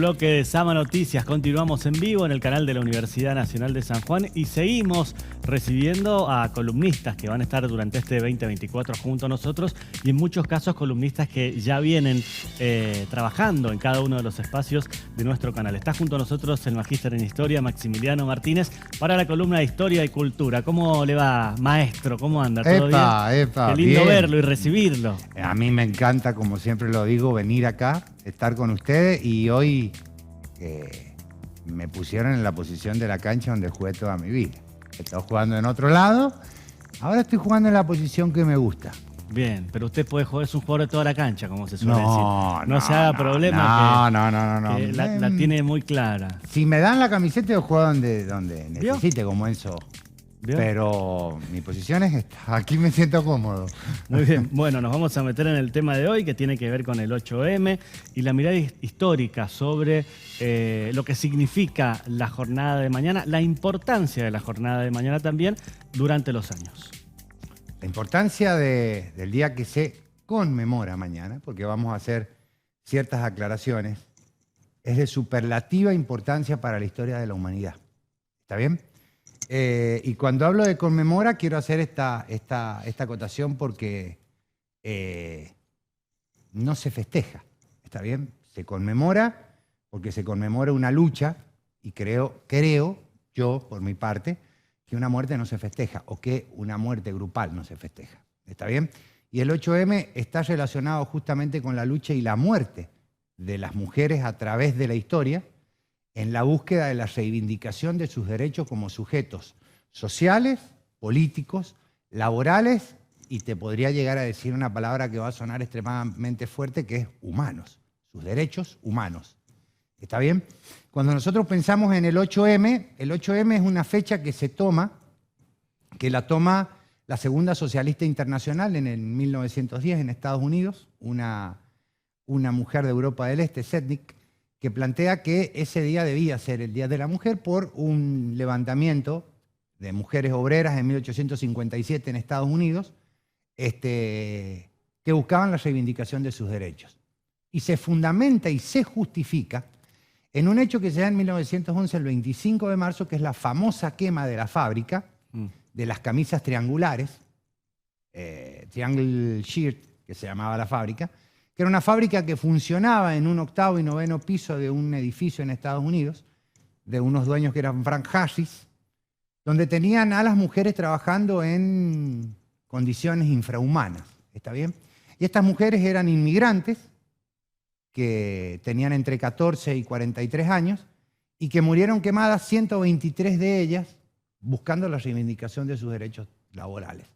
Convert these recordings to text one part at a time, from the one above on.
Bloque de Sama Noticias, continuamos en vivo en el canal de la Universidad Nacional de San Juan y seguimos recibiendo a columnistas que van a estar durante este 2024 junto a nosotros y en muchos casos columnistas que ya vienen trabajando en cada uno de los espacios de nuestro canal. Está junto a nosotros el magíster en Historia, Maximiliano Martínez, para la columna de Historia y Cultura. ¿Cómo le va, maestro? ¿Cómo anda? ¿Todo bien? Qué lindo bien. verlo y recibirlo. A mí me encanta, como siempre lo digo, venir acá, estar con ustedes, y hoy me pusieron en la posición de la cancha donde jugué toda mi vida. Estaba jugando en otro lado, ahora estoy jugando en la posición que me gusta. Bien, pero usted puede jugar, es un jugador de toda la cancha, como se suele decir. No se haga problema que la tiene muy clara. Si me dan la camiseta, yo juego donde necesite, como eso. ¿Vio? Pero mi posición es esta. Aquí me siento cómodo. Muy bien. Bueno, nos vamos a meter en el tema de hoy, que tiene que ver con el 8M y la mirada histórica sobre lo que significa la jornada de mañana, la importancia de la jornada de mañana también durante los años. La importancia del día que se conmemora mañana, porque vamos a hacer ciertas aclaraciones, es de superlativa importancia para la historia de la humanidad. ¿Está bien? Y cuando hablo de conmemora, quiero hacer esta acotación porque no se festeja. ¿Está bien? Se conmemora porque se conmemora una lucha, y creo yo, por mi parte, que una muerte no se festeja, o que una muerte grupal no se festeja. ¿Está bien? Y el 8M está relacionado justamente con la lucha y la muerte de las mujeres a través de la historia, en la búsqueda de la reivindicación de sus derechos como sujetos sociales, políticos, laborales, y te podría llegar a decir una palabra que va a sonar extremadamente fuerte, que es humanos, sus derechos humanos. ¿Está bien? Cuando nosotros pensamos en el 8M es una fecha que la toma la Segunda Socialista Internacional en el 1910 en Estados Unidos, una mujer de Europa del Este, Sedgwick, que plantea que ese día debía ser el Día de la Mujer por un levantamiento de mujeres obreras en 1857 en Estados Unidos, que buscaban la reivindicación de sus derechos. Y se fundamenta y se justifica en un hecho que se da en 1911, el 25 de marzo, que es la famosa quema de la fábrica de las camisas triangulares, Triangle Shirt, que se llamaba la fábrica, que era una fábrica que funcionaba en un 8º y 9º piso de un edificio en Estados Unidos, de unos dueños que eran Frank Hassis, donde tenían a las mujeres trabajando en condiciones infrahumanas. ¿Está bien? Y estas mujeres eran inmigrantes que tenían entre 14 y 43 años y que murieron quemadas 123 de ellas buscando la reivindicación de sus derechos laborales.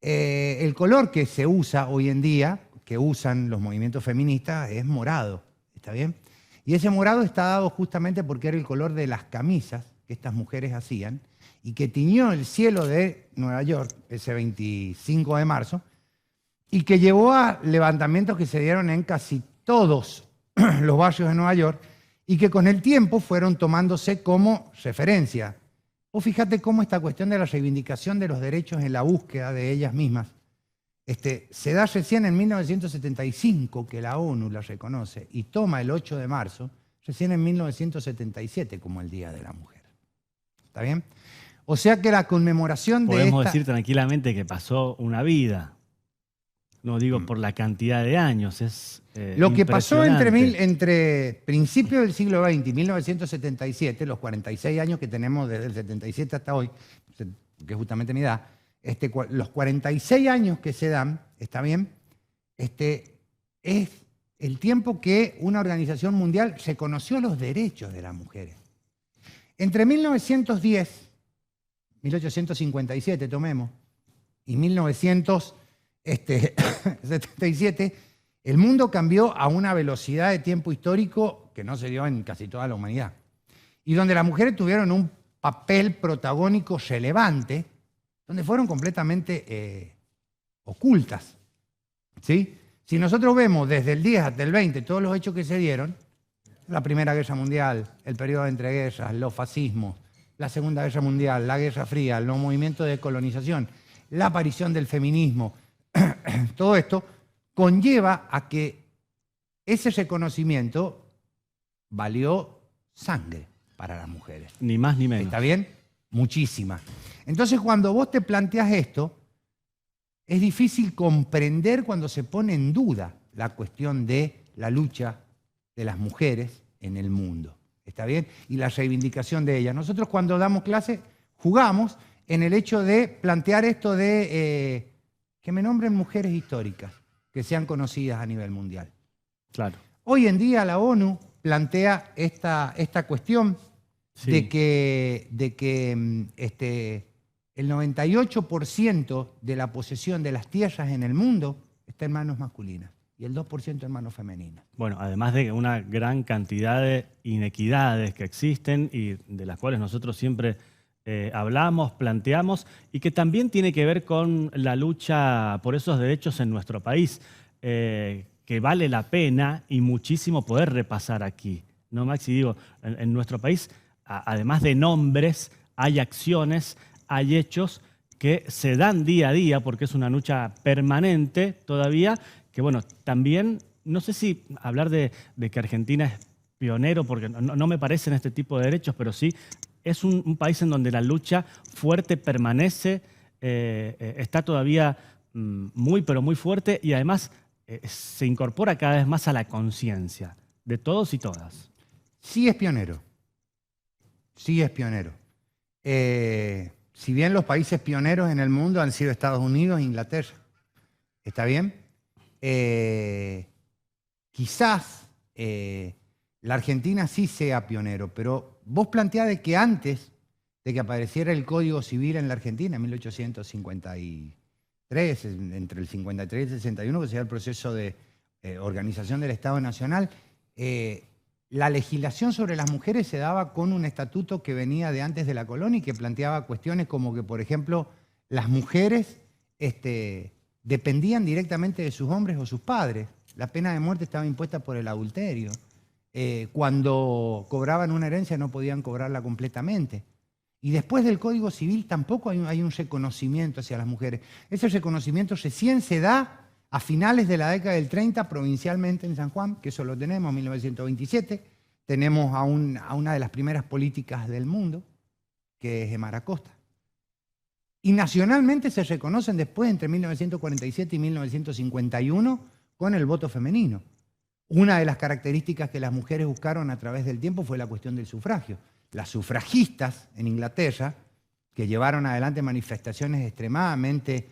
El color que se usa hoy en día, que usan los movimientos feministas, es morado. ¿Está bien? Y ese morado está dado justamente porque era el color de las camisas que estas mujeres hacían y que tiñó el cielo de Nueva York ese 25 de marzo y que llevó a levantamientos que se dieron en casi todos los barrios de Nueva York y que con el tiempo fueron tomándose como referencia. O fíjate cómo esta cuestión de la reivindicación de los derechos en la búsqueda de ellas mismas se da recién en 1975, que la ONU la reconoce y toma el 8 de marzo, recién en 1977 como el Día de la Mujer. ¿Está bien? O sea que la conmemoración de Podemos decir tranquilamente que pasó una vida. No digo por la cantidad de años, es lo que pasó entre principios del siglo XX y 1977, los 46 años que tenemos desde el 77 hasta hoy, que es justamente mi edad, los 46 años que se dan, ¿está bien? Es el tiempo que una organización mundial reconoció los derechos de las mujeres. Entre 1857, tomemos, y 1977, el mundo cambió a una velocidad de tiempo histórico que no se dio en casi toda la humanidad. Y donde las mujeres tuvieron un papel protagónico relevante, donde fueron completamente ocultas. ¿Sí? Si nosotros vemos desde el 10 hasta el 20 todos los hechos que se dieron, la Primera Guerra Mundial, el periodo de entreguerras, los fascismos, la Segunda Guerra Mundial, la Guerra Fría, los movimientos de colonización, la aparición del feminismo, todo esto conlleva a que ese reconocimiento valió sangre para las mujeres. Ni más ni menos. ¿Está bien? Muchísima. Entonces, cuando vos te planteas esto, es difícil comprender cuando se pone en duda la cuestión de la lucha de las mujeres en el mundo. ¿Está bien? Y la reivindicación de ellas. Nosotros cuando damos clase jugamos en el hecho de plantear esto de que me nombren mujeres históricas que sean conocidas a nivel mundial. Claro. Hoy en día la ONU plantea esta cuestión Sí. de que el 98% de la posesión de las tierras en el mundo está en manos masculinas y el 2% en manos femeninas. Bueno, además de una gran cantidad de inequidades que existen y de las cuales nosotros siempre hablamos, planteamos, y que también tiene que ver con la lucha por esos derechos en nuestro país, que vale la pena y muchísimo poder repasar aquí. ¿No, Maxi? Digo, en nuestro país, además de nombres, hay acciones, hay hechos que se dan día a día, porque es una lucha permanente todavía, que bueno, también, no sé si hablar de que Argentina es pionero, porque no me parecen este tipo de derechos, pero sí es un país en donde la lucha fuerte permanece, está todavía muy, pero muy fuerte, y además se incorpora cada vez más a la conciencia de todos y todas. Sí es pionero. Sí es pionero. Si bien los países pioneros en el mundo han sido Estados Unidos e Inglaterra, ¿está bien? Quizás la Argentina sí sea pionero, pero vos planteás de que antes de que apareciera el Código Civil en la Argentina, en 1853, entre el 53 y el 61, que se da el proceso de organización del Estado Nacional, la legislación sobre las mujeres se daba con un estatuto que venía de antes de la colonia y que planteaba cuestiones como que, por ejemplo, las mujeres dependían directamente de sus hombres o sus padres. La pena de muerte estaba impuesta por el adulterio. Cuando cobraban una herencia no podían cobrarla completamente. Y después del Código Civil tampoco hay un reconocimiento hacia las mujeres. Ese reconocimiento recién se da a finales de la década del 30 provincialmente en San Juan, que eso lo tenemos en 1927. Tenemos a una de las primeras políticas del mundo, que es Emara Costa. Y nacionalmente se reconocen después, entre 1947 y 1951, con el voto femenino. Una de las características que las mujeres buscaron a través del tiempo fue la cuestión del sufragio. Las sufragistas en Inglaterra, que llevaron adelante manifestaciones extremadamente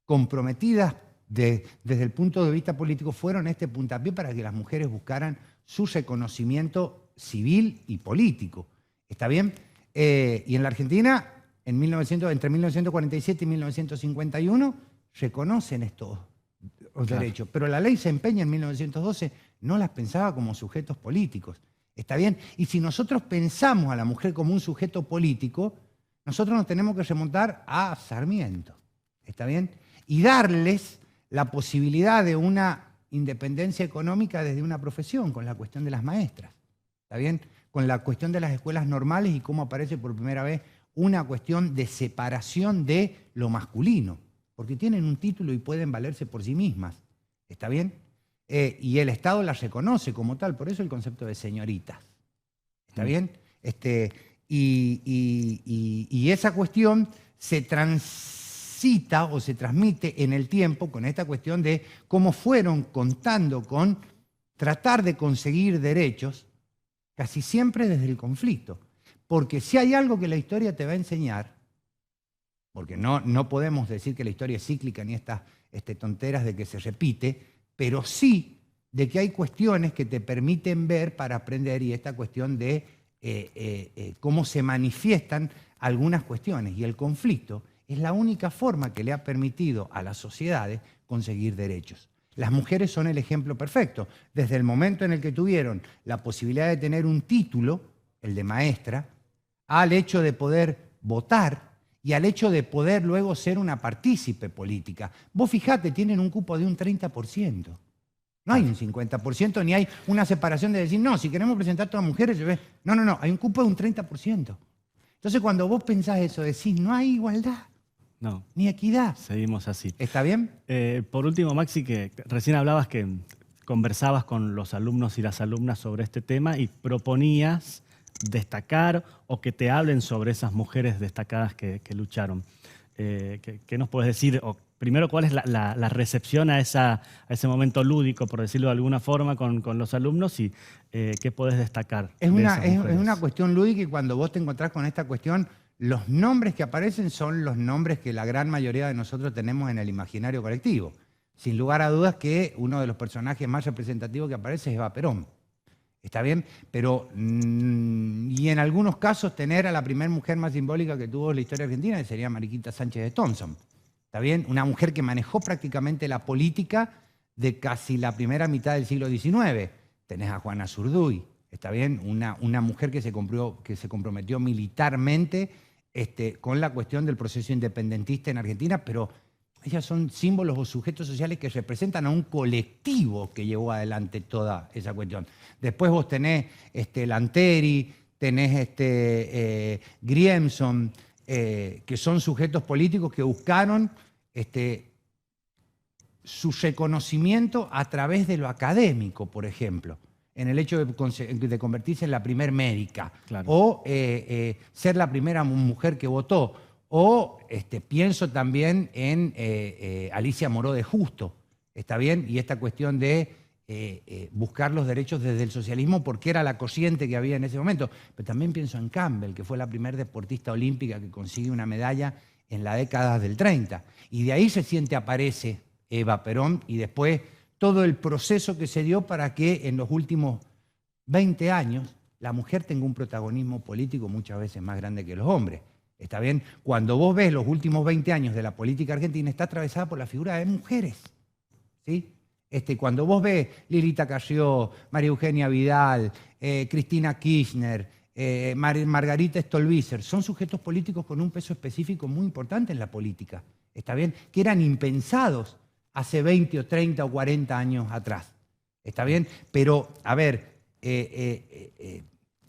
comprometidas desde el punto de vista político, fueron este puntapié para que las mujeres buscaran su reconocimiento civil y político. ¿Está bien? Y en la Argentina, entre 1947 y 1951, reconocen estos derechos. Pero la ley se empeña en 1912, no las pensaba como sujetos políticos. ¿Está bien? Y si nosotros pensamos a la mujer como un sujeto político, nosotros nos tenemos que remontar a Sarmiento. ¿Está bien? Y darles la posibilidad de una independencia económica desde una profesión, con la cuestión de las maestras. ¿Está bien? Con la cuestión de las escuelas normales y cómo aparece por primera vez una cuestión de separación de lo masculino, porque tienen un título y pueden valerse por sí mismas. ¿Está bien? Y el Estado las reconoce como tal, por eso el concepto de señoritas. ¿Está bien? Y esa cuestión se transita o se transmite en el tiempo con esta cuestión de cómo fueron contando con tratar de conseguir derechos, casi siempre desde el conflicto. Porque si hay algo que la historia te va a enseñar, porque no podemos decir que la historia es cíclica ni estas tonteras de que se repite, pero sí de que hay cuestiones que te permiten ver para aprender, y esta cuestión de cómo se manifiestan algunas cuestiones. Y el conflicto es la única forma que le ha permitido a las sociedades conseguir derechos. Las mujeres son el ejemplo perfecto. Desde el momento en el que tuvieron la posibilidad de tener un título, el de maestra, al hecho de poder votar y al hecho de poder luego ser una partícipe política. Vos fijate, tienen un cupo de un 30%. No hay un 50%, ni hay una separación de decir, no, si queremos presentar a todas las mujeres, no, hay un cupo de un 30%. Entonces cuando vos pensás eso, decís, no hay igualdad, ni equidad. Seguimos así. ¿Está bien? Por último, Maxi, que recién hablabas que conversabas con los alumnos y las alumnas sobre este tema y proponías destacar o que te hablen sobre esas mujeres destacadas que lucharon. ¿Qué nos puedes decir? Primero, ¿cuál es la recepción a ese momento lúdico, por decirlo de alguna forma, con los alumnos? Y ¿qué puedes destacar? Es una cuestión lúdica, y cuando vos te encontrás con esta cuestión, los nombres que aparecen son los nombres que la gran mayoría de nosotros tenemos en el imaginario colectivo. Sin lugar a dudas que uno de los personajes más representativos que aparece es Eva Perón. ¿Está bien? Pero, y en algunos casos, tener a la primera mujer más simbólica que tuvo la historia argentina, que sería Mariquita Sánchez de Thompson. ¿Está bien? Una mujer que manejó prácticamente la política de casi la primera mitad del siglo XIX. Tenés a Juana Zurduy, ¿está bien? Una mujer que se comprometió militarmente con la cuestión del proceso independentista en Argentina, pero ellas son símbolos o sujetos sociales que representan a un colectivo que llevó adelante toda esa cuestión. Después vos tenés Lanteri, tenés Griemson, que son sujetos políticos que buscaron su reconocimiento a través de lo académico, por ejemplo, en el hecho de convertirse en la primer médica, claro, o ser la primera mujer que votó. O pienso también en Alicia Moró de Justo, ¿está bien? Y esta cuestión de buscar los derechos desde el socialismo porque era la corriente que había en ese momento. Pero también pienso en Campbell, que fue la primera deportista olímpica que consigue una medalla en la década del 30. Y de ahí recién aparece Eva Perón y después todo el proceso que se dio para que en los últimos 20 años la mujer tenga un protagonismo político muchas veces más grande que los hombres. ¿Está bien? Cuando vos ves los últimos 20 años de la política argentina, está atravesada por la figura de mujeres. ¿Sí? Cuando vos ves Lilita Carrió, María Eugenia Vidal, Cristina Kirchner, Margarita Stolbizer, son sujetos políticos con un peso específico muy importante en la política. ¿Está bien? Que eran impensados hace 20 o 30 o 40 años atrás. ¿Está bien? Pero, a ver,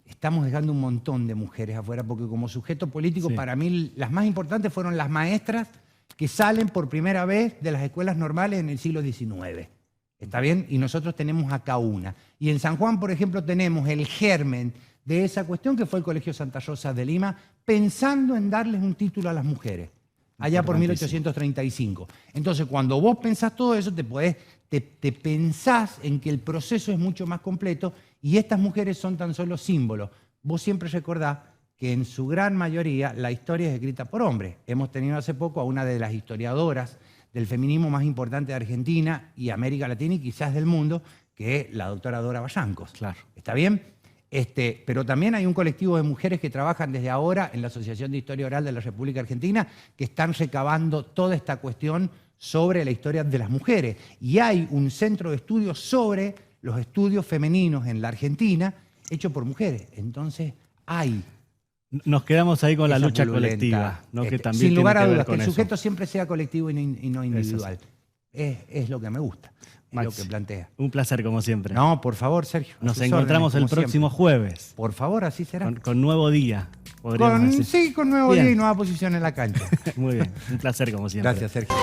estamos dejando un montón de mujeres afuera, porque como sujeto político, sí, para mí las más importantes fueron las maestras que salen por primera vez de las escuelas normales en el siglo XIX. ¿Está bien? Y nosotros tenemos acá una. Y en San Juan, por ejemplo, tenemos el germen de esa cuestión que fue el Colegio Santa Rosa de Lima, pensando en darles un título a las mujeres, allá por 1835. Entonces, cuando vos pensás todo eso, te pensás en que el proceso es mucho más completo y estas mujeres son tan solo símbolos. Vos siempre recordás que en su gran mayoría la historia es escrita por hombres. Hemos tenido hace poco a una de las historiadoras del feminismo más importante de Argentina y América Latina y quizás del mundo, que es la doctora Dora Bayancos. Claro. ¿Está bien? Pero también hay un colectivo de mujeres que trabajan desde ahora en la Asociación de Historia Oral de la República Argentina que están recabando toda esta cuestión sobre la historia de las mujeres. Y hay un centro de estudios sobre los estudios femeninos en la Argentina hecho por mujeres. Entonces hay... Nos quedamos ahí con la lucha colectiva, ¿no? Que también sin lugar a dudas, que el sujeto siempre sea colectivo y no individual. Es lo que me gusta, Max, lo que plantea. Un placer, como siempre. No, por favor, Sergio. Nos encontramos el próximo jueves. Por favor, así será. Con nuevo día, podríamos decir. Sí, con nuevo día y nueva posición en la cancha. Muy bien, un placer, como siempre. Gracias, Sergio.